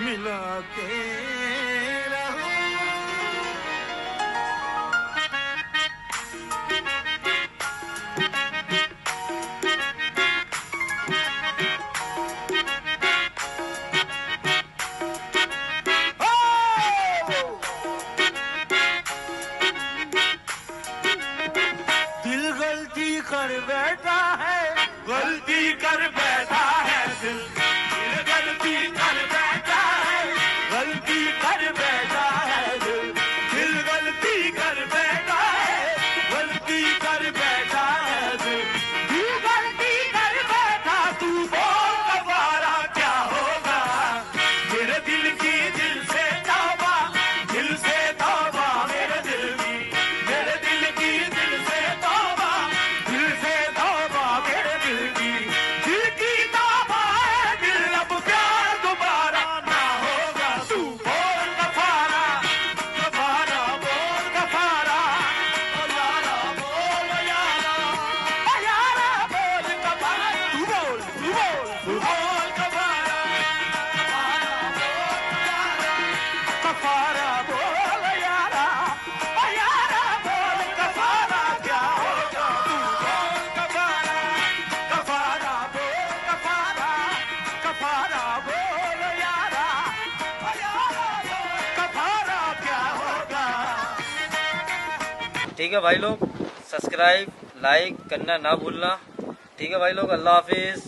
मिला के रहो। दिल गलती कर बैठा है, गलती कर बैठा है दिल, दिल गलती कर बैठा है, गलती कर बैठा है दिल, दिल गलती कर बैठा है, गलती कर बैठा है दिल, दिल गलती कर बैठा। तू बोल दोबारा क्या होगा, मेरे दिल की दिल से तौबा, दिल से तौबा मेरे दिल की, मेरे दिल की दिल से तौबा, दिल से तौबा मेरे दिल की, दिल की तौबा है दिल, अब प्यार दोबारा ना होगा। तू बोल गफारा, गफारा बोल गफारा, ओ यारा बोल यारा, ओ यारा बोल गफारा। तू बोल गफारा, गफारा बोल यारा, ओ यारा बोल गफारा। क्या होगा तू बोल गफारा, गफारा बोल गफारा, गफारा बोल यारा, ओ यारा बोल गफारा। क्या होगा। ठीक है भाई लोग, सब्सक्राइब लाइक करना ना भूलना। ठीक है भाई लोग, अल्लाह हाफिज़।